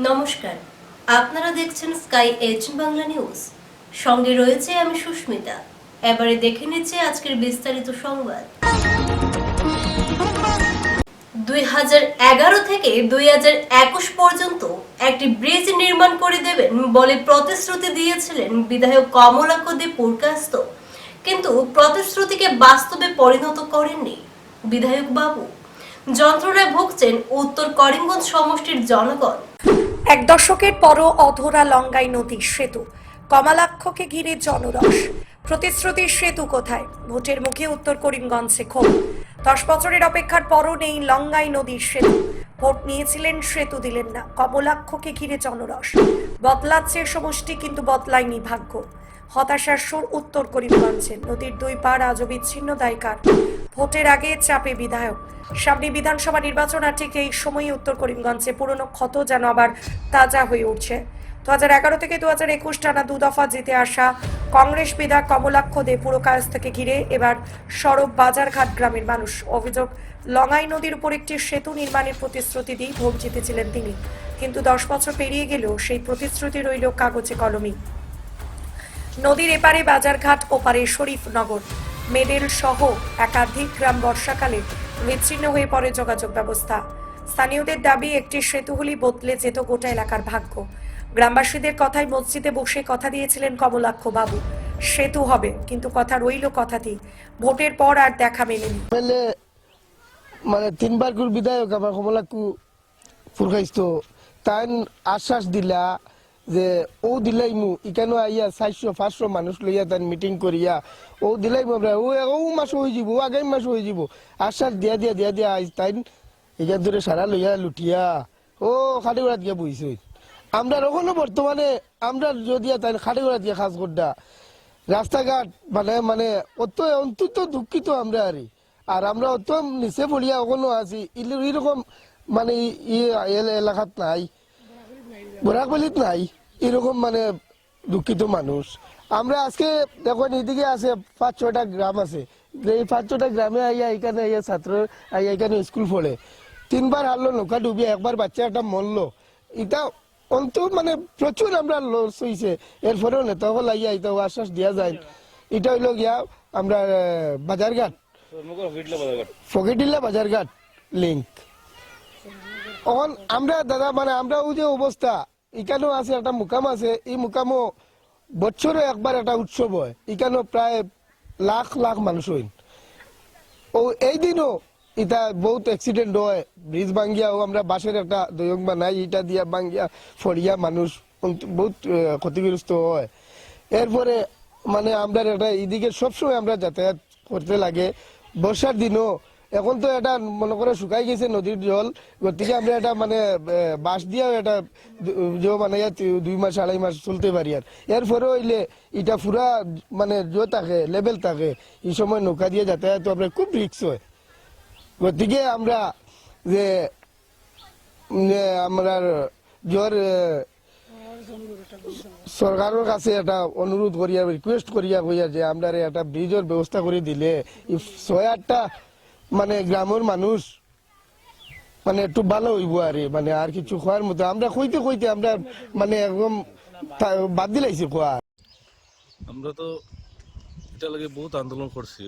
নমস্কার, আপনারা দেখছেন স্কাই এজ বাংলা নিউজ। সঙ্গে রয়েছে আমি সুস্মিতা। এবারে দেখে নিচ্ছে আজকের বিস্তারিত সংবাদ। 2011 থেকে 2021 পর্যন্ত একটি ব্রিজ নির্মাণ করে দেবেন বলে প্রতিশ্রুতি দিয়েছিলেন বিধায়ক কমলাক্ষ দে পুরকাস্ত, কিন্তু প্রতিশ্রুতিকে বাস্তবে পরিণত করেননি বিধায়ক বাবু। যন্ত্রণায় ভুগছেন উত্তর করিমগঞ্জ সমষ্টির জনগণ। এক দশকের পরও অধরা লঙ্গাই নদীর সেতু, কমলাক্ষকে ঘিরে জনরস। প্রতিশ্রুতির সেতু কোথায়? ভোটের মুখে উত্তর করিমগঞ্জে ক্ষোভ। 10 বছরের অপেক্ষার পরও নেই লঙ্গাই নদীর সেতু। ভোট নিয়েছিলেন, সেতু দিলেন না। কমলাক্ষকে ঘিরে জনরস। বদলাচ্ছে সমষ্টি, কিন্তু বদলায়নি ভাগ্য। হতাশার সুর উত্তর করিমগঞ্জে। নদীর দুই পার আজও বিচ্ছিন্ন দায়কার। ভোটের আগে চাপে বিধায়ক। সামনে বিধানসভা নির্বাচন, আর ঠিক এই সময়ে উত্তর করিমগঞ্জে পুরনো ক্ষত যেন আবার তাজা হয়ে উঠছে। 2011 থেকে 2021 টানা 2 দফা জিতে আসা কংগ্রেস বিধায়ক কমলাক্ষ দে পুরকায়স্থকে ঘিরে এবার সরব বাজারঘাট গ্রামের মানুষ। অভিযোগ, লঙ্গাই নদীর উপর একটি সেতু নির্মাণের প্রতিশ্রুতি দিয়ে ভোট জিতেছিলেন তিনি, কিন্তু 10 বছর পেরিয়ে গেলেও সেই প্রতিশ্রুতি রইল কাগজে কলমে। নদীর এপারে বাজারঘাট, ওপারে শরীফনগর, মেডেল সহ একাধিক গ্রাম বর্ষাকালে বিচ্ছিন্ন হয়ে পড়ে যোগাযোগ ব্যবস্থা। স্থানীয়দের দাবি, একটি সেতু হলেই বদলে যেত গোটা এলাকার ভাগ্য। গ্রামবাসীদের কথায় মসজিদে বসে কথা দিয়েছিলেন কমলাক্ষ বাবু, সেতু হবে, কিন্তু কথা রইল কথাতেই। ভোটের পর আর দেখা মেলেনি। মানে 3বার করে বিধায়ক আমার কমলাক্ষ ফুরখাইস্ত তাই আশ্বাস দিলা যে ও দিলাইমু ইকানো আইয়া 400-500 মানুষ লইয়া তাই মিটিং করিয়া ও দিলাইমু আমরা ও মাস হয়ে যাব, আগামী মাস হয়ে যাব। আশ্বাস দিয়া দিয়া দিয়া দিয়া আজ তাই এখান ধরে সারা লইয়া লুটিয়া ও খাটিগড়াত গিয়া বইছে। আমরা এখনো বর্তমানে আমরা যদি তাই খাটিগড়াত গিয়া কাজ করডা রাস্তাঘাট মানে মানে অত অন্তত দুঃখিত আমরা আর আমরা অত নিচে পড়িয়া এখনো আছি। এরকম মানে এলাকাত নাই, বোরাকবালিত নাই এরকম মানে দুঃখিত মানুষ। আমরা আজকে দেখুন এদিকে আছে 5-6টা গ্রাম আছে, এই 5-6টা গ্রামে আইয়া এখানে আইয়া ছাত্র আইয়া এখানে স্কুল পড়ে। 3বার হারলো, নৌকা ডুবিয়ে, একবার বাচ্চা একটা মরলো। এটা অন্ত মানে প্রচুর আমরা লস হয়েছে। এরপরেও নেতা হল আইয়া এটাও আশ্বাস দেওয়া যায়। এটা হইল গিয়া আমরা বাজারঘাট, ফকিটিল্লা বাজারঘাট লিঙ্ক। এখন আমরা দাদা মানে আমরা ওই যে অবস্থা এখানেও আছে, একটা মুকাম আছে, এই মুকামও বছরে একবার একটা উৎসব হয়, এখানেও প্রায় লাখ লাখ মানুষ হইন। ও এই দিনও এটা বহুত অ্যাক্সিডেন্ট হয়, ব্রিজ ভাঙ্গিয়াও আমরা বাসের একটা দয়ং বানাই, এটা দিয়া ভাঙ্গিয়া ফড়িয়া মানুষ বহুত ক্ষতিগ্রস্ত হয়। এরপরে মানে আমরা এটা এদিকে সবসময় আমরা যাতায়াত করতে লাগে। বর্ষার দিনও এখন তো এটা মনে করে শুকাই গেছে নদীর জল, গতিকে আমরা এটা মানে বাঁশ দিয়েও এটা মানে 2 মাস 2.5 মাস চলতে পারি। আর এরপরে হইলে এটা পুরা মানে থাকে লেভেল থাকে, এই সময় নৌকা দিয়ে যাতায়াত আমরা খুব রিস্ক হয়। গতিকে আমরা যে আমরা জোর সরকারের কাছে একটা অনুরোধ করিয়া রিকোয়েস্ট করিয়া কইয়া যে আমরা একটা ব্রিজের ব্যবস্থা করে দিলে 6-8টা মানে গ্রামের মানুষ মানে একটু ভালো হইব মানে আর কিছু খোয়ার মতো আমরা কইতে কইতে আমরা মানে একদম বাদ দিলাইছি খোয়া। আমরা তো এটা লাগে বহুত আন্দোলন করছি,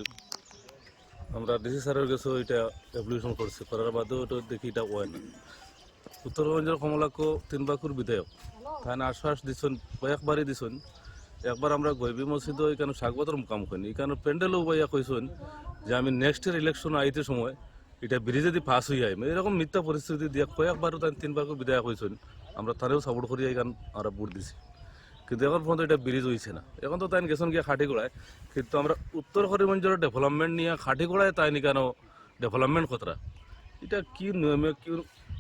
আমরা ডিসি স্যারের কাছে এটা অ্যাপ্লিকেশন করছি, করার বাদেও এটা দেখি এটা হয় না। উত্তরগঞ্জের কমলাক্ষ 3বার করে বিধায়ক তাই আশ্বাস দিচ্ছেন, কয়েকবারই দিচ্ছেন। একবার আমরা গৈবি মসজিদও এখানে স্বাগতর মুকাম করিনি, এখানে প্যান্ডেলও বাইয়া কইছেন যে আমি নেক্সট ইয়ার ইলেকশন আইতে সময় এটা ব্রিজে যদি পাস হয়ে যায়, এরকম মিথ্যা পরিস্থিতি দিয়ে কয়েকবারও তাই 3বার করে বিধায়ক হয়েছেন। আমরা তারেও সাপোর্ট করি, এখান আমরা ভোট দিছি, কিন্তু এখন পর্যন্ত এটা ব্রিজ হয়েছে না। এখন তো তাই গেছেন গিয়ে খাটিগোড়ায়, কিন্তু আমরা উত্তর করিমগঞ্জের ডেভেলপমেন্ট নিয়ে খাটিগোড়ায় তাই নি কেন ডেভেলপমেন্ট কতটা, এটা কি নিয়মে কি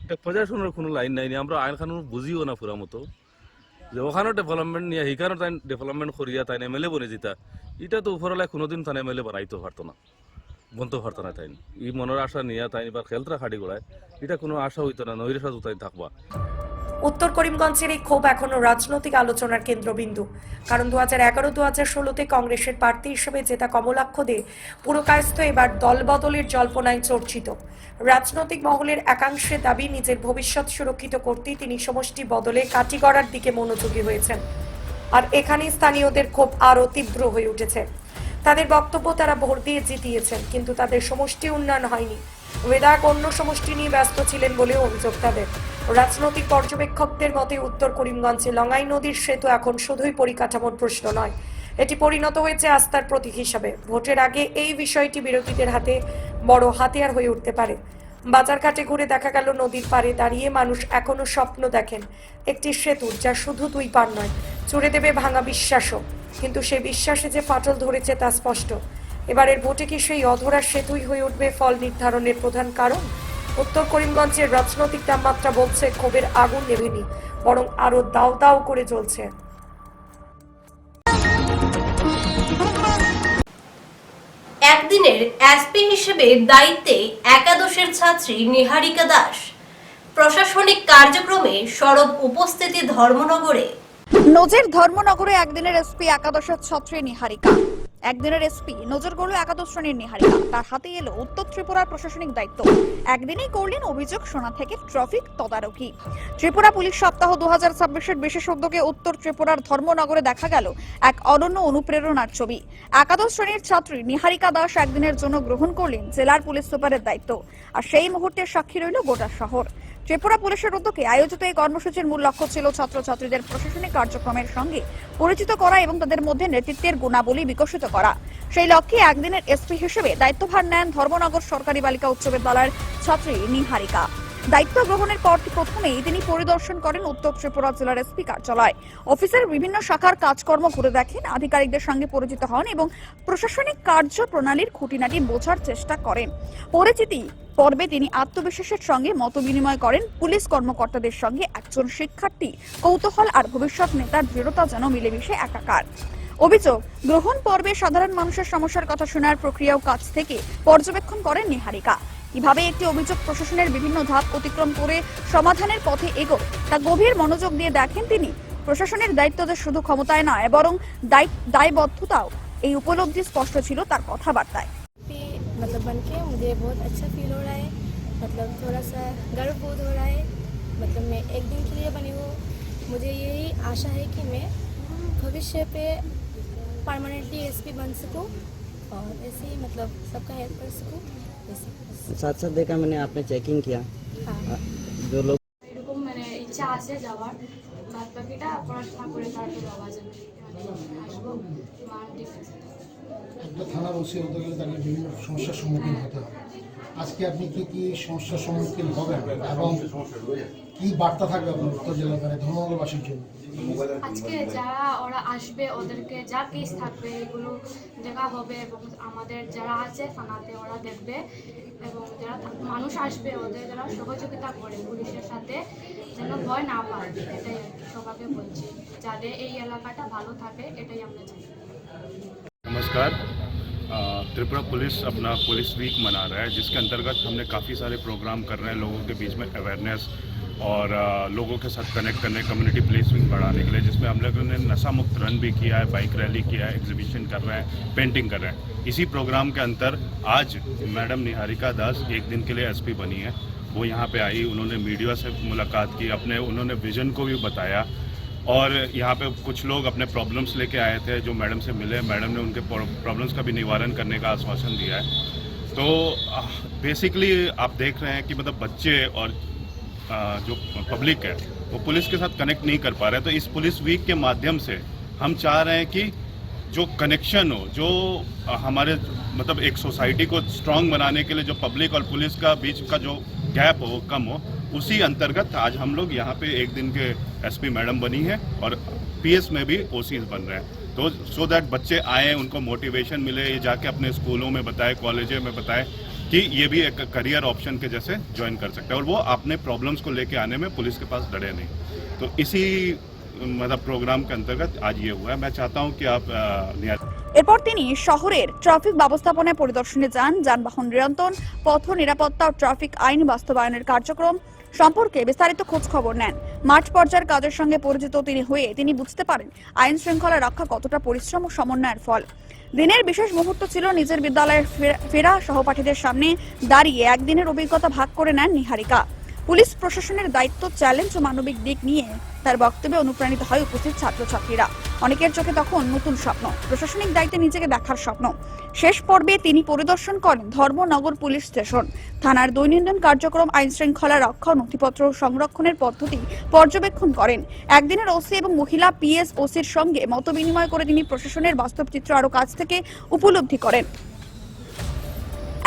এটা প্রশাসনের কোনো লাইন নাই, আমরা আইন কানুন বুঝিও না পুরা মতো যে ওখানেও ডেভেলপমেন্ট নিয়ে সেখানেও তাই ডেভেলপমেন্ট করিয়া তাই এমএলএ বনে যেতা। এটা তো উপরলায় কোনোদিন তাই এমএলএ বানাইতে পারতো না, বনতে পারতো না। তাই এই মনের আশা নিয়ে তাই এবার খেলতরা খাটি গড়ায়, এটা কোনো আশা হইতো না, নৈরাশা তাই থাকবা। উত্তর করিমগঞ্জের এই ক্ষোভ এখনো রাজনৈতিক আলোচনার কেন্দ্রবিন্দু। কারণ 2011-2016-তে কংগ্রেসের প্রার্থী হিসেবে জেতা কমলাক্ষ দে পুরকায়স্থ এবার দলবদলের জল্পনায় চর্চিত। রাজনৈতিক মহলের একাংশের দাবি নিজের ভবিষ্যৎ সুরক্ষিত করতেই তিনি সমষ্টি বদলে কাটিগড়ার দিকে মনোযোগী হয়েছেন। আর এখানে স্থানীয়দের ক্ষোভ আরও তীব্র হয়ে উঠেছে। তাদের বক্তব্য তারা ভোট দিয়ে জিতিয়েছেন, কিন্তু তাদের সমষ্টি উন্নয়ন হয়নি। বিধায়ক অন্য সমষ্টি নিয়ে ব্যস্ত ছিলেন বলেও অভিযোগ তাদের। রাজনৈতিক পর্যবেক্ষকদের মতে উত্তর করিমগঞ্জে লঙ্গাই নদীর সেতু এখন শুধুই পরিকাঠামোর প্রশ্ন নয়, এটি পরিণত হয়েছে আস্থার প্রতীক হিসাবে। ভোটের আগে এই বিষয়টি বিরোধীদের হাতে বড় হাতিয়ার হয়ে উঠতে পারে। বাজারঘাটে ঘুরে দেখা গেল নদীর পাড়ে দাঁড়িয়ে মানুষ এখনো স্বপ্ন দেখেন একটি সেতুর, যা শুধু দুই পার নয়, জুড়ে দেবে ভাঙা বিশ্বাসও। কিন্তু সেই বিশ্বাসে যে ফাটল ধরেছে তা স্পষ্ট। এবারের ভোটে কি সেই অধরা সেতুই হয়ে উঠবে ফল নির্ধারণের প্রধান কারণ? উত্তর করিমগঞ্জের রাজনৈতিক তাপমাত্রা বলছে ক্ষোভের আগুন নেভেনি, বরং আরো দাউ দাউ করে জ্বলছে। একদিনের এসপি হিসেবে দায়িত্বে একাদশের ছাত্রী নিহারিকা দাস। প্রশাসনিক কার্যক্রমে সরব উপস্থিতি ধর্মনগরে। নজির ধর্মনগরে একদিনের এসপি একাদশের ছাত্রী নিহারিকা। একদিনের এসপি নজর গড়ল একাদশ শ্রেণীর নিহারিকা। তার হাতে এলো উত্তর ত্রিপুরার প্রশাসনিক দায়িত্ব। একদিনেই করলেন অভিযোগ শোনা থেকে ট্রাফিক তদারকি। ত্রিপুরা পুলিশ সপ্তাহ 2026-এর বিশেষ উদ্যোগে উত্তর ত্রিপুরার ধর্মনগরে দেখা গেল এক অনন্য অনুপ্রেরণার ছবি। একাদশ শ্রেণীর ছাত্রী নিহারিকা দাস একদিনের জন্য গ্রহণ করলেন জেলার পুলিশ সুপারের দায়িত্ব। আর সেই মুহূর্তের সাক্ষী রইল গোটা শহর। ত্রিপুরা পুলিশের উদ্যোগে আয়োজিত এই কর্মসূচির মূল লক্ষ্য ছিল ছাত্রছাত্রীদের প্রশাসনিক কার্যক্রমের সঙ্গে পরিচিত করা এবং তাদের মধ্যে নেতৃত্বের গুণাবলী বিকশিত করা। সেই লক্ষ্যে একদিনের এসপি হিসেবে দায়িত্বভার নেন ধর্মনগর সরকারি বালিকা উচ্চ বিদ্যালয়ের ছাত্রী নিহারিকা। দায়িত্ব গ্রহণের পর প্রথমেই তিনি পরিদর্শন করেন উত্তর ত্রিপুরা জেলার এসপি কার্যালয়। অফিসের বিভিন্ন শাখার কাজকর্ম ঘুরে দেখেন, আধিকারিকদের সঙ্গে পরিচিত হন এবং প্রশাসনিক কার্যপ্রণালীর খুঁটিনাটি বোঝার চেষ্টা করেন। পরিচিতি পর্বে তিনি আত্মবিশ্বাসের সঙ্গে মতবিনিময় করেন পুলিশ কর্মকর্তাদের সঙ্গে। একজন শিক্ষার্থী কৌতূহল আর ভবিষ্যৎ নেতার দৃঢ়তা যেন মিলেমিশে একাকার। অভিযোগ গ্রহণ পর্বে সাধারণ মানুষের সমস্যার কথা শোনার প্রক্রিয়াও কাছ থেকে পর্যবেক্ষণ করেন নিহারিকা। কিভাবে একটি অভিযোগ প্রশাসনের বিভিন্ন ধাপ অতিক্রম করে সমাধানের পথে এগোয় তা গভীর মনোযোগ দিয়ে দেখেন তিনি। প্রশাসনের দায়িত্ব যে শুধু ক্ষমতায় নয়, বরং দায়বদ্ধতাও, এই উপলব্ধি স্পষ্ট ছিল তার কথাবার্তায়। मतलब बन के मुझे बहुत अच्छा फील हो रहा है, मतलब थोड़ा सा गर्व बोध हो रहा है। मतलब मैं एक दिन के लिए बनी हूँ। मुझे यही आशा है कि मैं भविष्य पे परमानेंटली एसपी बन सकूँ और ऐसे ही मतलब सबका हेल्प कर सकूँ। साथ साथ देखा मैंने आपने चेकिंग किया। हाँ, जो लोग এরকম মানে ইচ্ছা আছে যাওয়ার, বাদ বাকিটা পড়াশোনা করে তারপর যাওয়া যাবে। আসবো মার ডিফেন্স। একটা থানার ওসি হতে গেলে তাকে বিভিন্ন সমস্যার সম্মুখীন হতে হবে। আজকে আপনি কি কি সমস্যার সম্মুখীন হবেন এবং কি বার্তা থাকবে আপনার উত্তর জেলার মানে ধর্মনগরবাসীর জন্য? আজকে যারা ওরা আসবে ওদেরকে যা কেস থাকবে এগুলো দেখা হবে এবং আমাদের যারা আছে থানাতে ওরা দেখবে এবং যারা মানুষ আসবে ওদের যারা সহযোগিতা করে পুলিশের সাথে যেন ভয় না পায়, এটাই সবাইকে বলছি, যাতে এই এলাকাটা ভালো থাকে, এটাই আমরা চাই। नमस्कार। त्रिपुरा पुलिस अपना पुलिस वीक मना रहा है, जिसके अंतर्गत हमने काफ़ी सारे प्रोग्राम कर रहे हैं लोगों के बीच में अवेयरनेस और लोगों के साथ कनेक्ट करने, कम्युनिटी पुलिसिंग बढ़ाने के लिए, जिसमें हम लोगों ने नशा मुक्त रन भी किया है, बाइक रैली किया है, एग्जीबिशन कर रहे हैं, पेंटिंग कर रहे हैं। इसी प्रोग्राम के अंतर आज मैडम निहारिका दास एक दिन के लिए एसपी बनी है। वो यहाँ पे आई, उन्होंने मीडिया से मुलाकात की, उन्होंने विजन को भी बताया और यहाँ पे कुछ लोग अपने प्रॉब्लम्स लेके आए थे जो मैडम से मिले। मैडम ने उनके प्रॉब्लम्स का भी निवारण करने का आश्वासन दिया है। तो बेसिकली आप देख रहे हैं कि मतलब बच्चे और जो पब्लिक है वो पुलिस के साथ कनेक्ट नहीं कर पा रहे। तो इस पुलिस वीक के माध्यम से हम चाह रहे हैं कि जो कनेक्शन हो, जो हमारे मतलब एक सोसाइटी को स्ट्रांग बनाने के लिए जो पब्लिक और पुलिस का बीच का जो गैप हो कम हो, उसी अंतर्गत आज हम लोग यहाँ पे एक दिन के एसपी मैडम बनी है और पीएस में भी ओसीज बन रहे हैं। तो सो दैट बच्चे आए, उनको मोटिवेशन मिले, ये जाके अपने स्कूलों में बताए, कॉलेजों में बताए कि ये भी एक करियर ऑप्शन के जैसे ज्वाइन कर सकते हैं और वो अपने प्रॉब्लम्स को लेके आने में पुलिस के पास डरे नहीं। तो इसी मतलब प्रोग्राम के अंतर्गत आज ये हुआ है। मैं चाहता हूँ कि आप এরপর তিনি শহরের ট্রাফিক ব্যবস্থাপনায় পরিদর্শনে যান। যানবাহন নিয়ন্ত্রণ, পথ নিরাপত্তা ও ট্রাফিক আইন বাস্তবায়নের কার্যক্রম সম্পর্কে বিস্তারিত খোঁজ খবর নেন। মাঠ পর্যায়ের কাজের সঙ্গে পরিচিত তিনি হয়ে তিনি বুঝতে পারেন আইন শৃঙ্খলা রক্ষা কতটা পরিশ্রম ও সমন্বয়ের ফল। দিনের বিশেষ মুহূর্ত ছিল নিজের বিদ্যালয়ের ফেরা সহপাঠীদের সামনে দাঁড়িয়ে একদিনের অভিজ্ঞতা ভাগ করে নেন নিহারিকা। পুলিশ প্রশাসনের দায়িত্ব, চ্যালেঞ্জ ও মানবিক দিক নিয়ে তার বক্তব্যে অনুপ্রাণিত হয় উপস্থিত ছাত্রছাত্রীরা। অনেকের চোখে তখন নতুন স্বপ্ন, প্রশাসনিক দায়িত্বে নিজেকে দেখার স্বপ্ন। শেষ পর্বে তিনি পরিদর্শন করেন ধর্মনগর পুলিশ স্টেশন, থানার দৈনন্দিন কার্যক্রম, আইন শৃঙ্খলা রক্ষা, নথিপত্র সংরক্ষণের পদ্ধতি পর্যবেক্ষণ করেন। একদিনের ওসি এবং মহিলা পিএস ওসির সঙ্গে মতবিনিময় করে তিনি প্রশাসনের বাস্তব চিত্র আরো কাছ থেকে উপলব্ধি করেন।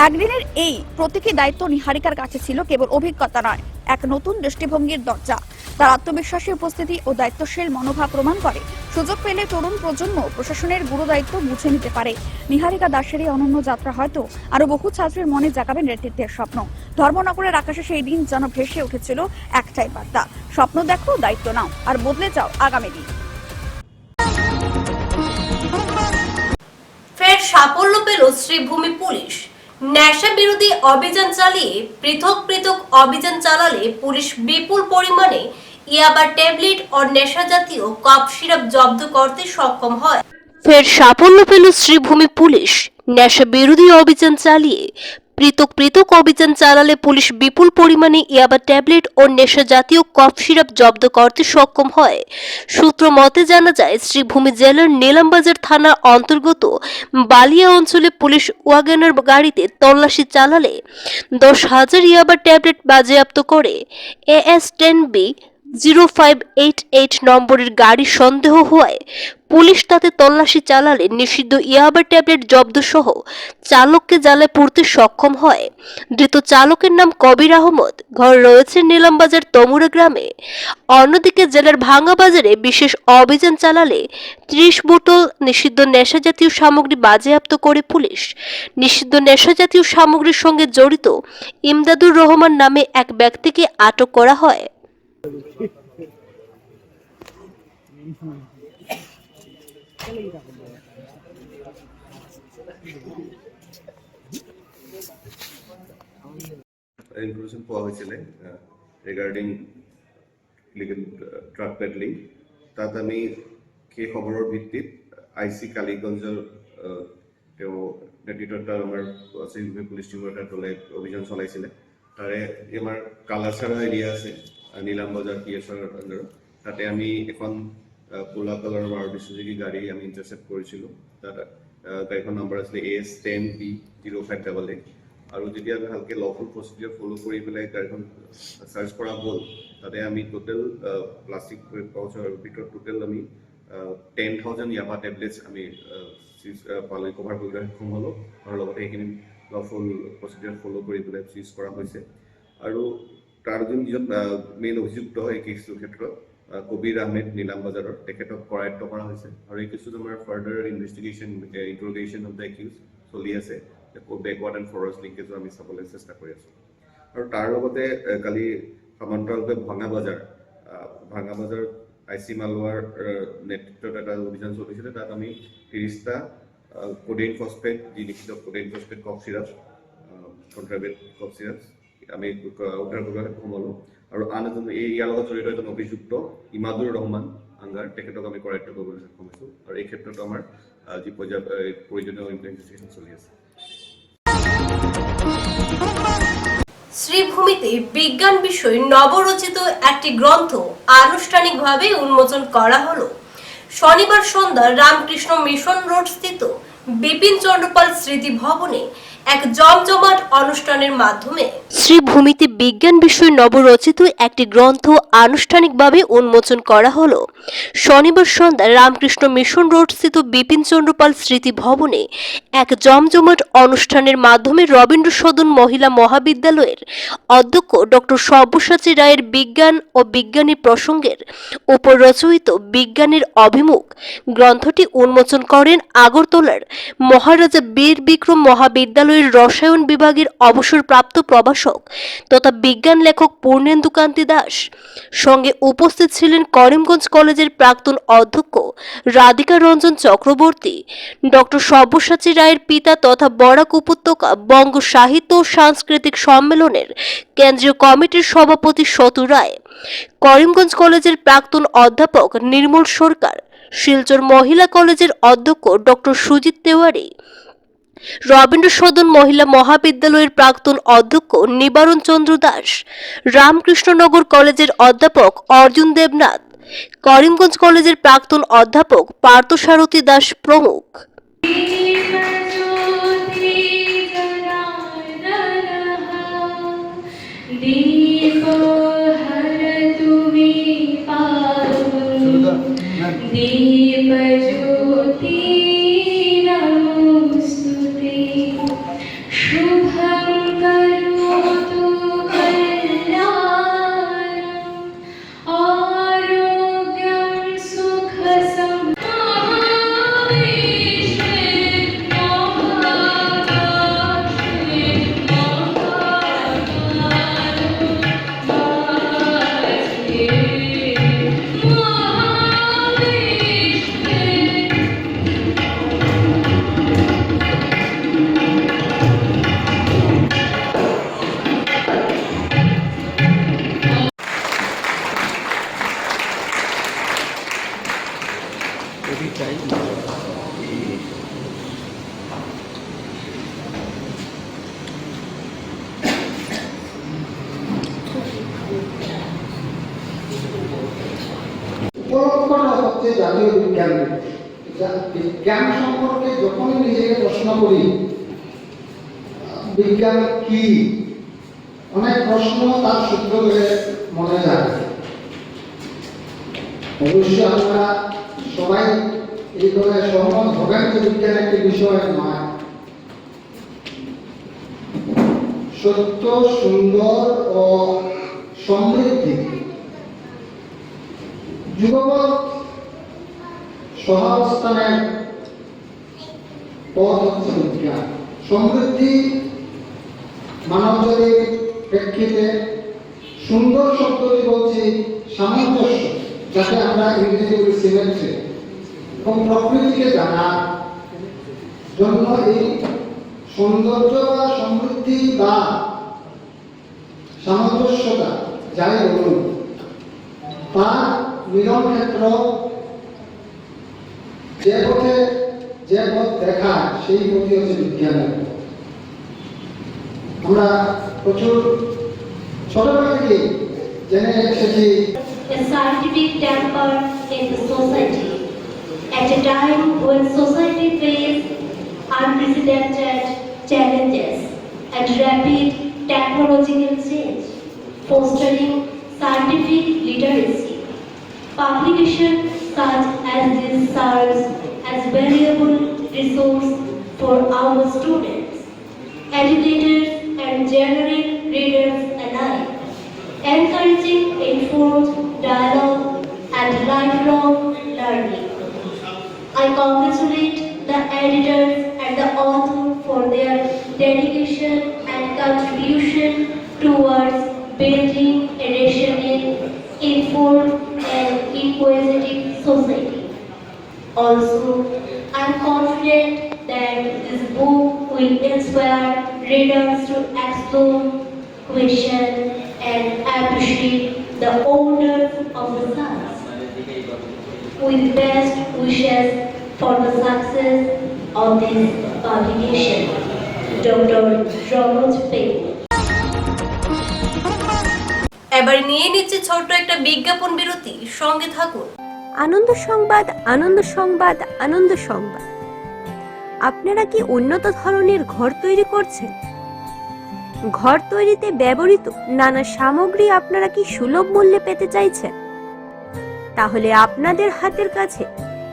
একদিনের এই প্রতীকী দায়িত্ব নিহারিকার কাছে ছিল কেবল অভিজ্ঞতা নয়, এক নতুন দৃষ্টিভঙ্গির দরজা। তার আত্মবিশ্বাসী উপস্থিতি ও দায়িত্বশীল মনোভাব প্রমাণ করে সুযোগ পেলে তরুণ প্রজন্ম প্রশাসনের গুরুদায়িত্ব বুঝে নিতে পারে। নিহারিকা দাসের এই অনন্য যাত্রা হয়তো আরো বহু ছাত্রের মনে জাগাবে নেতৃত্বের স্বপ্ন। ধর্মনগরের আকাশে সেই দিন যেন ভেসে উঠেছিল একটাই বার্তা, স্বপ্ন দেখো, দায়িত্ব নাও, আর বদলে যাও আগামী দিন। ফের সাফল্য পেল শ্রীভূমি পুলিশ। নেশা বিরোধী অভিযান চালিয়ে পৃথক অভিযান চালালে পুলিশ বিপুল পরিমাণে ইয়াবা ট্যাবলেট ও নেশা জাতীয় কফ সিরাপ জব্দ করতে সক্ষম হয়। ফের সাফল্য পেল শ্রীভূমি পুলিশ। নেশা বিরোধী অভিযান চালিয়ে পৃথক অভিযান চালালে পুলিশ বিপুল পরিমাণে ইয়াবা ট্যাবলেট ও নেশা জাতীয় কফ সিরাপ জব্দ করতে সক্ষম হয়। সূত্র মতে জানা যায়, শ্রীভূমি জেলার নীলামবাজার থানা অন্তর্গত বালিয়া অঞ্চলে পুলিশ ওয়াগনার গাড়িতে তল্লাশি চালালে 10,000 ইয়াবা ট্যাবলেট বাজেয়াপ্ত করে। AS10B 0588 নম্বরের গাড়ি সন্দেহ হওয়ায় পুলিশ তাতে তল্লাশি চালালে নিষিদ্ধ ইয়াবা ট্যাবলেট জব্দ সহ চালককে জালে পুরতে সক্ষম হয়। ধৃত চালকের নাম কবির আহমদ, ঘর রয়েছে নীলামবাজার তমুরা গ্রামে। অন্যদিকে জেলার ভাঙ্গা বাজারে বিশেষ অভিযান চালালে 30 বোতল নিষিদ্ধ নেশা জাতীয় সামগ্রী বাজেয়াপ্ত করে পুলিশ। নিষিদ্ধ নেশা জাতীয় সামগ্রীর সঙ্গে জড়িত ইমদাদুর রহমান নামে এক ব্যক্তিকে আটক করা হয়। ইনফরমেশন পাওয়া হয়েছিল রিগার্ডিং ইলিগেল ড্রাগ পেডলিং। তাত আমি সেই খবৰৰ ভিত্তিত আইচি কালীগঞ্জৰ তেওঁ নেতৃত্বত আমাৰ শ্ৰীভূমি পুলিচ টিমৰ এটা দলে অভিযান চলাইছিলে। তাৰে আমাৰ কালাচাৰা এৰিয়া আছে নীলামবাজাৰ PSৰ আণ্ডাৰত, তাতে আমি এখন ক'লা কালাৰৰ মাৰুতি চুজুকি গাড়ী আমি ইণ্টাৰচেপ্ট কৰিছিলোঁ। তাত গাড়ীখন নম্বৰ আছিলে AS10B 0588। আৰু যেতিয়া আমি ভালকৈ লফুল প্ৰচিডিউৰ ফ'ল' কৰি পেলাই গাড়ীখন চাৰ্চ কৰা হ'ল, তাতে আমি টোটেল প্লাষ্টিক পাউচৰ ভিতৰত টোটেল আমি 10,000 ইয়াবা টেবলেটছ আমি কভাৰ কৰিবলৈ সক্ষম হ'লোঁ। আৰু লগতে সেইখিনি লফুল প্ৰচিডিউৰ ফ'ল' কৰি পেলাই চিজ কৰা হৈছে। আৰু তাৰ যিজন মেইন অভিযুক্ত এই কেছটোৰ ক্ষেত্ৰত কবিৰ আহমেদ নীলামবাজাৰৰ, তেখেতক কৰায়ত্ব কৰা হৈছে। আৰু এই কেছটোত আমাৰ further investigation interrogation of the accused চলি আছে। বেকৱাৰ্ড এণ্ড ফৰৱাৰ্ড লিংকেজো আমি চাবলৈ চেষ্টা কৰি আছোঁ। আৰু তাৰ লগতে কালি সমান্তৰালভাৱে ভাঙাবাজাৰ আইচি মালোৱাৰ নেতৃত্বত এটা অভিযান চলিছিলে। তাত আমি 30টা কোডেইন ফছফেট, যি লিখিত codeine phosphate cough syrup, contraband cough syrup আমি উদ্ধাৰ কৰিবলৈ সক্ষম হ'লোঁ। আৰু আন এজন ইয়াৰ লগত জড়িত এজন অভিযুক্ত ইমাদুৰ ৰহমান আংগাৰ, তেখেতক আমি কৰায়ত্ব কৰিবলৈ সক্ষম হৈছোঁ। আৰু এই ক্ষেত্ৰত আমাৰ যি প্ৰয়োজনীয় ইমপ্লিমেণ্টেশ্যন চলি আছে। শ্রীভূমিতে বিজ্ঞান বিষয়ে নবরচিত একটি গ্রন্থ আনুষ্ঠানিকভাবে উন্মোচন করা হলো। শনিবার সন্ধ্যা রামকৃষ্ণ মিশন রোড স্থিত বিপিন চন্দ্রপাল স্মৃতি ভবনে এক জমজমাট অনুষ্ঠানের মাধ্যমে শ্রীভূমিতে বিজ্ঞান বিষয়ে নবরচিত একটি গ্রন্থ আনুষ্ঠানিকভাবে উন্মোচন করা হলো। শনিবার সন্ধ্যা রামকৃষ্ণ মিশন রোড স্থিত বিপিন চন্দ্রপাল স্মৃতি ভবনে এক জমজমাট অনুষ্ঠানের মাধ্যমে রবীন্দ্র সদন মহিলা মহাবিদ্যালয়ের অধ্যক্ষ ডক্টর সব্যসাচী রায়ের বিজ্ঞান ও বিজ্ঞানী প্রসঙ্গের উপর রচিত বিজ্ঞানের অভিমুখ গ্রন্থটি উন্মোচন করেন আগরতলার মহারাজা বীর বিক্রম মহাবিদ্যালয়ের বিশ্ববিদ্যালয়ের রসায়ন বিভাগের অবসরপ্রাপ্ত প্রভাষক তথা বিজ্ঞান লেখক পূর্ণেন্দু কান্তি দাস। সঙ্গে উপস্থিত ছিলেন করিমগঞ্জ কলেজের প্রাক্তন অধ্যক্ষ রাধিকা রঞ্জন চক্রবর্তী, ডক্টর সব্যসাচী রায়ের পিতা তথা বরাক উপত্যকা বঙ্গ সাহিত্য ও সাংস্কৃতিক সম্মেলনের কেন্দ্রীয় কমিটির সভাপতি সতু রায়, করিমগঞ্জ কলেজের প্রাক্তন অধ্যাপক নির্মল সরকার, শিলচর মহিলা কলেজের অধ্যক্ষ ডক্টর সুজিত তেওয়ারি, রবীন্দ্র সদন মহিলা মহাবিদ্যালয়ের প্রাক্তন অধ্যক্ষ নিবারণ চন্দ্র দাস, রামকৃষ্ণনগর কলেজের অধ্যাপক অর্জুন দেবনাথ, করিমগঞ্জ কলেজের প্রাক্তন অধ্যাপক পার্থসারথী দাস প্রমুখ। উপলক্ষটা হচ্ছে জাতীয় বিজ্ঞান দিবস। বিজ্ঞান সম্পর্কে যখনই নিজেকে প্রশ্ন করি বিজ্ঞান কি, অনেক প্রশ্ন তার সূত্র ধরে মনে যায়। অবশ্যই আমরা সবাই এই ধরনের সহমত হবেন যে বিজ্ঞান একটি বিষয় নয়। সত্য, সুন্দর ও সমৃদ্ধি যুগপৎ সহাবস্থানের পথ হচ্ছে বিজ্ঞান। সমৃদ্ধি মানবজাতির প্রেক্ষিতে সুন্দর শব্দটি বলছি সামঞ্জস্য, যাতে আমরা ইংরেজি বলি সিমেট্রি, এবং প্রকৃতিকে জানার জন্য এই সৌন্দর্য বা সমৃদ্ধি বা সামঞ্জস্যতা যাই বলুন তার মিলন ক্ষেত্র যে পথ দেখা সেই পথই হচ্ছে বিজ্ঞানের। আমরা প্রচুর ছোটবেলা থেকে জেনে এসেছি a scientific temper in the society at a time when society faces unprecedented challenges and rapid technological change, fostering scientific literacy. Publication such as this serves as valuable resource for our students, educators and general readers alike, encouraging informed dialogue and lifelong learning. I congratulate the editors and the author for their dedication and contribution towards building a rational, informed and inquisitive society. Also, I am confident that this book will inspire readers to explore, question and appreciate the wonders of the science. With best wishes for the success of this publication, Dr. Raj Pei. এবারে নিয়ে নিচ্ছে ছোট্ট একটা বিজ্ঞাপন বিরতি, সঙ্গে থাকুন। আনন্দ সংবাদ, আনন্দ সংবাদ, আনন্দ সংবাদ। আপনারা কি উন্নত ধরনের ঘর তৈরি করছেন? ঘর তৈরিতে ব্যবহৃত নানা সামগ্রী আপনারা কি সুলভ মূল্যে পেতে চাইছেন? তাহলে আপনাদের হাতের কাছে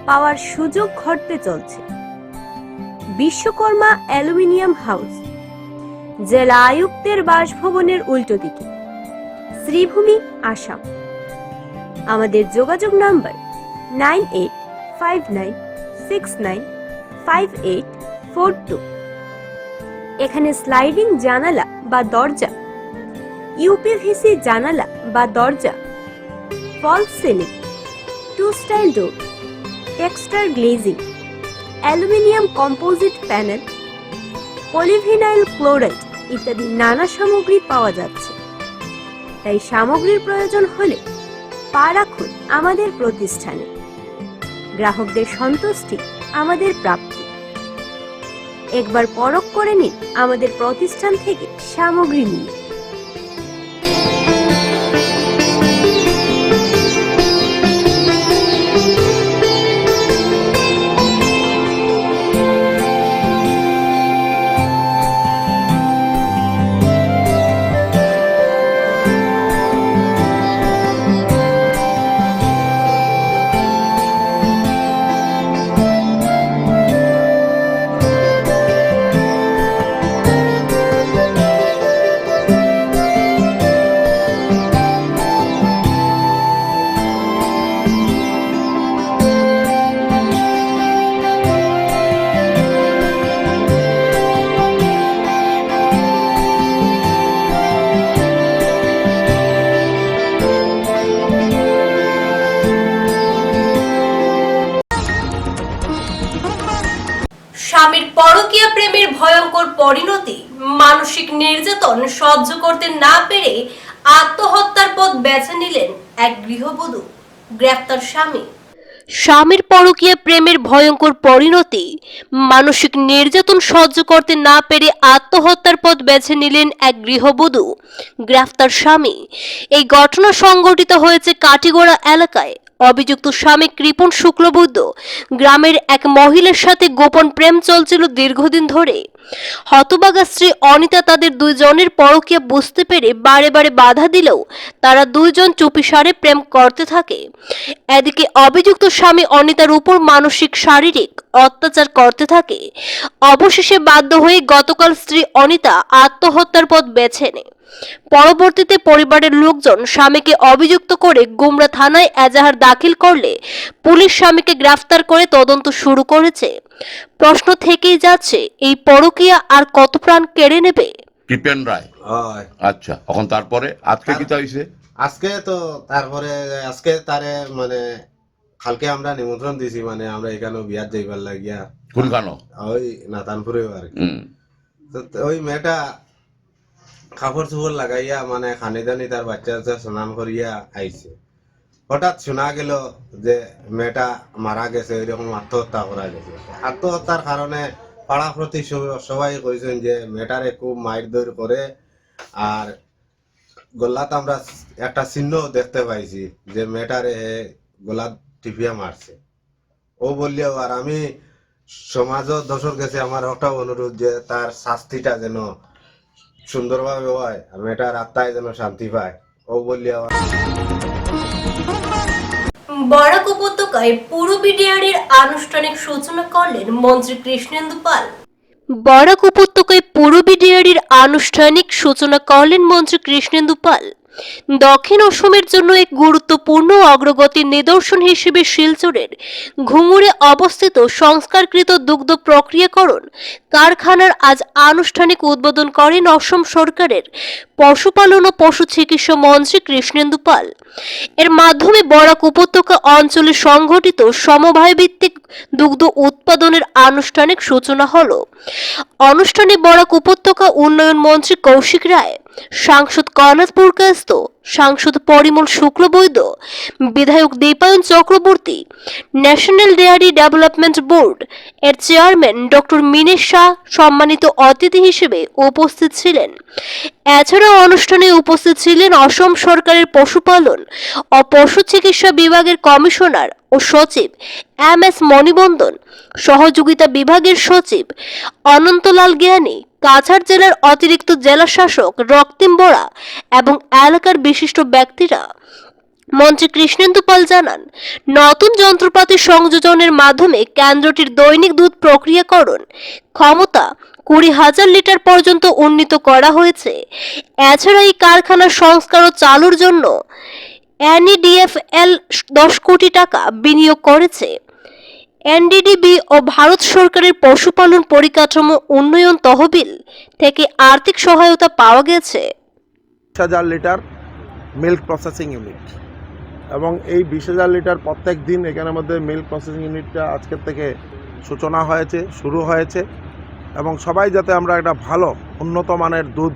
পাওয়ার সুযোগ ঘটতে চলছে বিশ্বকর্মা অ্যালুমিনিয়াম হাউস, জেলা আয়ুক্তের বাসভবনের উল্টো দিকে, শ্রীভূমি, আসাম। আমাদের যোগাযোগ নাম্বার 9859695842। এখানে স্লাইডিং জানালা বা দরজা, ইউপিভিসি জানালা বা দরজা, ফলস সিলিং, টু style door, texture glazing, aluminium composite panel, polyvinyl chloride ইত্যাদি নানা সামগ্রী পাওয়া যাচ্ছে। তাই সামগ্রীর প্রয়োজন হলে পা রাখুন আমাদের প্রতিষ্ঠানে। গ্রাহকদের সন্তুষ্টি আমাদের প্রাপ্তি। একবার পরখ করে নিন আমাদের প্রতিষ্ঠান থেকে সামগ্রী নিয়ে। স্বামীর পরকীয়া প্রেমের ভয়ঙ্কর পরিণতি, মানসিক নির্যাতন সহ্য করতে না পেরে আত্মহত্যার পথ বেছে নিলেন এক গৃহবধূ, গ্রেফতার স্বামী। স্বামীর পরকীয়া প্রেমের ভয়ঙ্কর পরিণতি, মানসিক নির্যাতন সহ্য করতে না পেরে আত্মহত্যার পথ বেছে নিলেন এক গৃহবধূ, গ্রেফতার স্বামী। এই ঘটনা সংঘটিত হয়েছে কাটিগড়া এলাকায়। অভিযুক্ত স্বামী কৃপণ শুক্লবৈদ্য গ্রামের এক মহিলার সাথে গোপন প্রেম চলছিল দীর্ঘদিন ধরে। হতভাগা স্ত্রী অনিতা তাদের দুইজনের পরকীয়া বুঝতে পেরে বারে বারে বাধা দিলেও তারা দুইজন চুপিসারে প্রেম করতে থাকে। এদিকে অভিযুক্ত স্বামী অনিতার উপর মানসিক শারীরিক অত্যাচার করতে থাকে। অবশেষে বাধ্য হয়ে গতকাল স্ত্রী অনিতা আত্মহত্যার পথ বেছে নেয়। পরবর্তীতে পরিবারের লোকজন স্বামীকে অভিযুক্ত করে গুমরা থানায় এজাহার দাখিল করলে পুলিশ স্বামীকে গ্রেফতার করে তদন্ত শুরু করেছে। প্রশ্ন থেকেই যাচ্ছে, এই পরকীয়া আর কত প্রাণ কেড়ে নেবে? কৃপেন রায়, আচ্ছা, এখন তারপরে আজকে কি হইছে? আজকে তো তারপরে আজকে তারে মানে কালকে আমরা নিমন্ত্রণ দিছি, মানে আমরা এখানে বিয়ার যাইবার লাগিয়া। কোনখানো? ওই নাতানপুরে আর কি। তো ওই মেয়েটা কাপড় চোপড় লাগাইয়া মানে খানি দানি তার বাচ্চা স্নান করিয়া আইছে। হঠাৎ শোনা গেল যে মেয়েটা মারা গেছে, এরকম আত্মহত্যা করা গেছে। আত্মহত্যার কারণে পাড়া প্রতি সবাই কইছেন যে মেয়েটারে খুব মাইর দৌড় করে, আর গলাত আমরা একটা চিহ্ন দেখতে পাইছি যে মেয়েটারে গলা টিপিয়া মারছে। ও বললেও আর আমি সমাজও দোষর গেছে, আমার একটা অনুরোধ যে তার শাস্তিটা যেন সুন্দরভাবে হয়, আর মেয়েটার আত্মায় যেন শান্তি পায়। ও বললেও বরাক উপত্যকায় পুরো বিডিআরের আনুষ্ঠানিক সূচনা করলেন মন্ত্রী কৃষ্ণেন্দু পাল। বরাক উপত্যকায় পুরো বিডিআরের আনুষ্ঠানিক সূচনা করলেন মন্ত্রী কৃষ্ণেন্দু পাল। দক্ষিণ অসমের জন্য এক গুরুত্বপূর্ণ অগ্রগতির নিদর্শন হিসেবে শিলচরের ঘুঙুরে অবস্থিত সংস্কারকৃত দুগ্ধ প্রক্রিয়াকরণ কারখানার আজ আনুষ্ঠানিক উদ্বোধন করেন অসম সরকারের পশুপালন ও পশু চিকিৎসা মন্ত্রী কৃষ্ণেন্দু পাল। এর মাধ্যমে বরাক উপত্যকা অঞ্চলে সংঘটিত সমবায় ভিত্তিক দুগ্ধ উৎপাদনের আনুষ্ঠানিক সূচনা হলো। অনুষ্ঠানে বরাক উপত্যকা উন্নয়ন মন্ত্রী কৌশিক রায়, সাংসদ কর্ণাথ পুরকাস্ত, সাংসদ পরিমল শুক্লবৈদ্য, বিধায়ক Dipayan Chakraborty, national dairy development board এর চেয়ারম্যান ডক্টর মিনেশ শাহ সম্মানিত অতিথি হিসেবে উপস্থিত ছিলেন। এছাড়াও অনুষ্ঠানে উপস্থিত ছিলেন অসম সরকারের পশুপালন ও পশু চিকিৎসা বিভাগের কমিশনার ও সচিব MS মণিবন্দন, সহযোগিতা বিভাগের সচিব অনন্তলাল জ্ঞানী, কাছাড় জেলার অতিরিক্ত জেলা শাসক রক্তিম বরা এবং এলাকার বিশিষ্ট ব্যক্তিরা। মন্ত্রী কৃষ্ণেন্দু পাল জানান, নতুন যন্ত্রপাতি সংযোজনের মাধ্যমে কেন্দ্রটির দৈনিক দুধ প্রক্রিয়াকরণ ক্ষমতা 20,000 লিটার পর্যন্ত উন্নীত করা হয়েছে। এছাড়া এই কারখানার সংস্কার ও চালুর জন্য NEDFL 10 কোটি টাকা বিনিয়োগ করেছে। এনডিডিবি ও ভারত সরকারের পশুপালন পরিকাঠামো উন্নয়ন তহবিল থেকে আর্থিক সহায়তা পাওয়া গেছে 20,000 লিটার মিল্ক প্রসেসিং ইউনিট এবং এই 20,000 লিটার প্রত্যেক দিন এখানের মধ্যে মিল্ক প্রসেসিং ইউনিটটা আজকের থেকে সূচনা হয়েছে, শুরু হয়েছে এবং সবাই যাতে আমরা একটা ভালো উন্নত মানের দুধ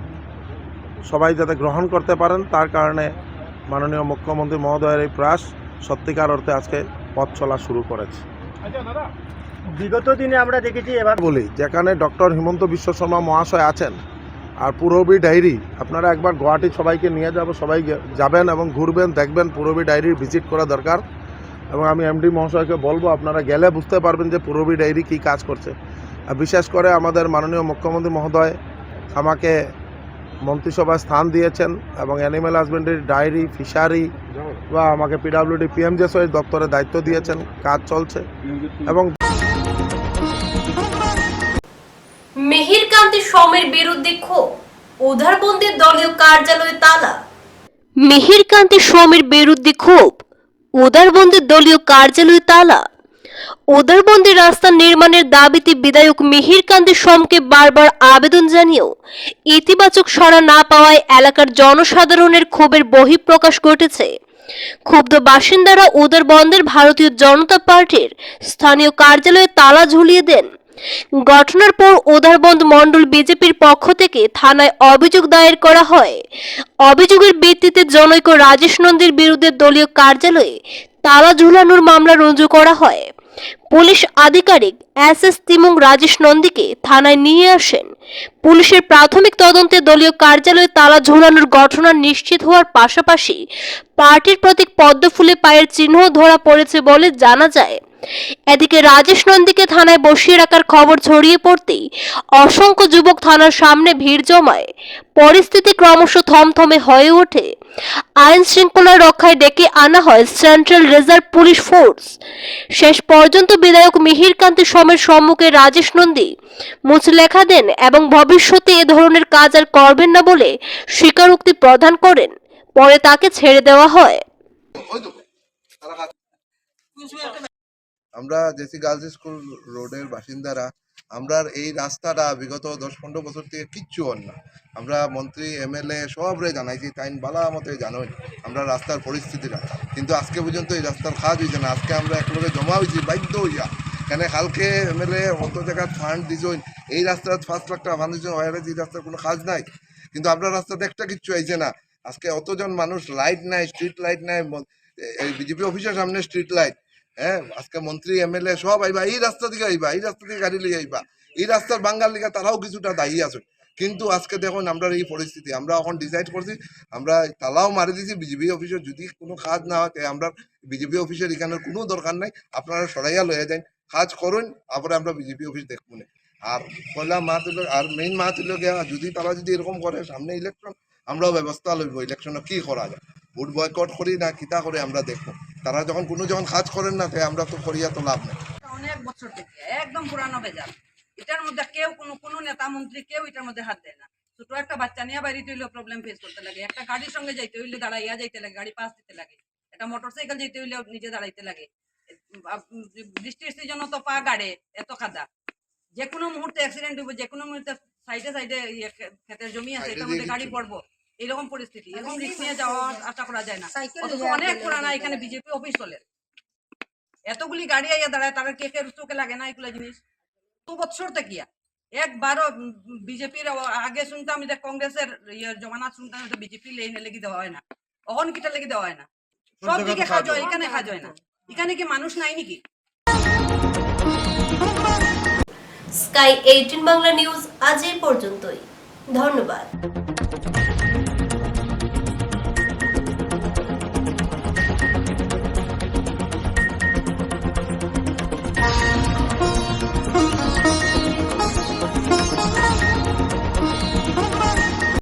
সবাই যাতে গ্রহণ করতে পারেন তার কারণে মাননীয় মুখ্যমন্ত্রী মহোদয়ের এই প্রয়াস সত্যিকার অর্থে আজকে পথ চলা শুরু করেছে। বিগত দিনে আমরা দেখেছি এবার বলি যেখানে ডক্টর হিমন্ত বিশ্ব শর্মা মহাশয় আছেন আর পুরবী ডায়েরি আপনারা একবার গুয়াহাটি সবাইকে নিয়ে যাব, সবাই যাবেন এবং ঘুরবেন, দেখবেন পুরবী ডায়েরির ভিজিট করা দরকার এবং আমি এমডি মহাশয়কে বলবো আপনারা গেলে বুঝতে পারবেন যে পুরবী ডায়েরি কী কাজ করছে। আর বিশেষ করে আমাদের মাননীয় মুখ্যমন্ত্রী মহোদয় আমাকে মন্ত্রিসভায় স্থান দিয়েছেন এবং অ্যানিম্যাল হাজবেন্ডারি, ডায়েরি, ফিশারি বা আমাকে পিডাব্লিউডি পিএমজেএসওয়াই দপ্তরে দায়িত্ব দিয়েছেন, কাজ চলছে। এবং মিহিরকান্তি সোমের বিরুদ্ধে ক্ষোভ, উধারবন্দের দলীয় কার্যালয়ে তালা। মিহিরকান্তি সোমের বিরুদ্ধে ক্ষোভ, উধারবন্দের দলীয় কার্যালয়ে তালা। উধারবন্দি রাস্তা নির্মাণের দাবিতে বিধায়ক মিহিরকান্তি সোমকে বারবার আবেদন জানিয়েও ইতিবাচক সাড়া না পাওয়ায় এলাকার জনসাধারণের ক্ষোভের বহিঃপ্রকাশ ঘটেছে। ক্ষুব্ধ বাসিন্দারা উধারবন্দের ভারতীয় জনতা পার্টির স্থানীয় কার্যালয়ে তালা ঝুলিয়ে দেন। ঘটনার পর উধারবন্দ মণ্ডল বিজেপির পক্ষ থেকে থানায় অভিযোগ দায়ের করা হয়। অভিযোগের ভিত্তিতে জনৈক রাজেশ নন্দীর বিরুদ্ধে দলীয় কার্যালয়ে তালা ঝুলানোর মামলা রুজু করা হয়। পুলিশ আধিকারিক এস তিমুং রাজেশ নন্দীকে থানায় নিয়ে আসেন। পুলিশের প্রাথমিক তদন্তে দলীয় কার্যালয়ে তালা ঝুলানোর ঘটনা নিশ্চিত হওয়ার পাশাপাশি পার্টির প্রতীক পদ্ম ফুলে পায়ের চিহ্ন ধরা পড়েছে বলে জানা যায়। এদিকে রাজেশ নন্দীকে থানায় বসিয়ে রাখার খবর ছড়িয়ে পড়তেই অসংখ্য যুবক থানার সামনে ভিড় জমায়। পরিস্থিতি ক্রমশ থমথমে হয়ে ওঠে। আইন শৃঙ্খলা রক্ষায় ডেকে আনা হয় সেন্ট্রাল রিজার্ভ পুলিশ ফোর্স। শেষ পর্যন্ত বিধায়ক মিহিরকান্তি সোমের সম্মুখে রাজেশ নন্দী মুচলেখা দেন এবং ভবিষ্যতে এ ধরনের কাজ আর করবেন না বলে স্বীকারোক্তি প্রদান করেন। পরে তাকে ছেড়ে দেওয়া হয়। আমরা জেসি গার্লস স্কুল রোডের বাসিন্দারা আমরা এই রাস্তাটা বিগত 10-15 বছর থেকে কিচ্ছু হন না। আমরা মন্ত্রী এমএলএ সবরে জানাইছি, তাই বালা মতে জানোই আমরা রাস্তার পরিস্থিতিটা, কিন্তু আজকে পর্যন্ত এই রাস্তার কাজ হয়েছে না। আজকে আমরা একলগে জমা হয়েছি বাধ্য হইয়া, কেন কালকে এমএলএ অত জায়গায় ফান্ড দিছেন, এই রাস্তার 5 লাখ টাকা ফান্ড দিয়েছেন, ওয়ারে এই রাস্তার কোনো কাজ নাই, কিন্তু আমরা রাস্তাতে একটা কিচ্ছু আইছে না। আজকে অতজন মানুষ, লাইট নাই, স্ট্রিট লাইট নাই, এই বিজেপি অফিসের সামনে স্ট্রিট লাইট, হ্যাঁ আজকে মন্ত্রী এমএলএ সব আইবা এই রাস্তা থেকে আইবা, এই রাস্তা থেকে গাড়ি লিয়ে আইবা, এই রাস্তার বাঙ্গাল লিগা তারাও কিছুটা দায়ী আছে। কিন্তু আজকে দেখুন আমরা এই পরিস্থিতি, আমরা এখন ডিসাইড করছি আমরা তালাও মারি দিছি বিজেপি অফিসের, যদি কোনো কাজ না হয় আমরা বিজেপি অফিসের এখানে কোনো দরকার নাই, আপনারা সরাইয়া লয়ে যান, কাজ করুন, তারপরে আমরা বিজেপি অফিস দেখবো না। আর পয়লা মাহ তুলে আর মেইন মাহ তুলে গিয়া যদি তারা যদি এরকম করে সামনে ইলেকশন, আমরাও ব্যবস্থা লইব ইলেকশনে কি করা যায়, ভোট বয়কট করি না কিতা করে আমরা দেখবো। তারা যখন কাজ করেন না তাই আমরা তো করিয়া তো লাভ নেই। অনেক বছর থেকে একদম পুরানো বেজাল, এটার মধ্যে কেউ কোনো নেতা মন্ত্রী কেউ এটার মধ্যে হাত দেয় না। ছোট একটা বাচ্চা নিয়ে বাড়িতে হইলেও প্রবলেম ফেস করতে লাগে, একটা গাড়ির সঙ্গে যাইতে হইলে দাঁড়াইয়া যাইতে লাগে, গাড়ি পাস দিতে লাগে, একটা মোটরসাইকেল যেতে হইলেও নিজে দাঁড়াইতে লাগে। বৃষ্টির সিজনও তো পা গাড়ে, এত খাদা, যে কোনো মুহূর্তে অ্যাক্সিডেন্ট হইব, যে কোনো মুহূর্তে সাইডে সাইডে ক্ষেতের জমি আছে এটার মধ্যে গাড়ি পড়বো, এরকম পরিস্থিতি। এরকম রিস্ক নিয়ে যাওয়ার আশা করা যায় না। অনেক পুরানা এখানে বিজেপি অফিস চলে, এতগুলি গাড়ি আইয়া দাঁড়ায়, তারা কে চোখে লাগে না এগুলো জিনিস। তো বছর থেকে একবারও বিজেপির আগে শুনতাম যে কংগ্রেসের জমানা শুনতাম বিজেপি লেনে লেগে দেওয়া হয় না, অহন কিটা লেগে দেওয়া হয় না, সব দিকে কাজ হয়, এখানে কাজ হয় না। এখানে কি মানুষ নাই নাকি? স্কাই 18 বাংলা নিউজ আজ এই পর্যন্তই। ধন্যবাদ।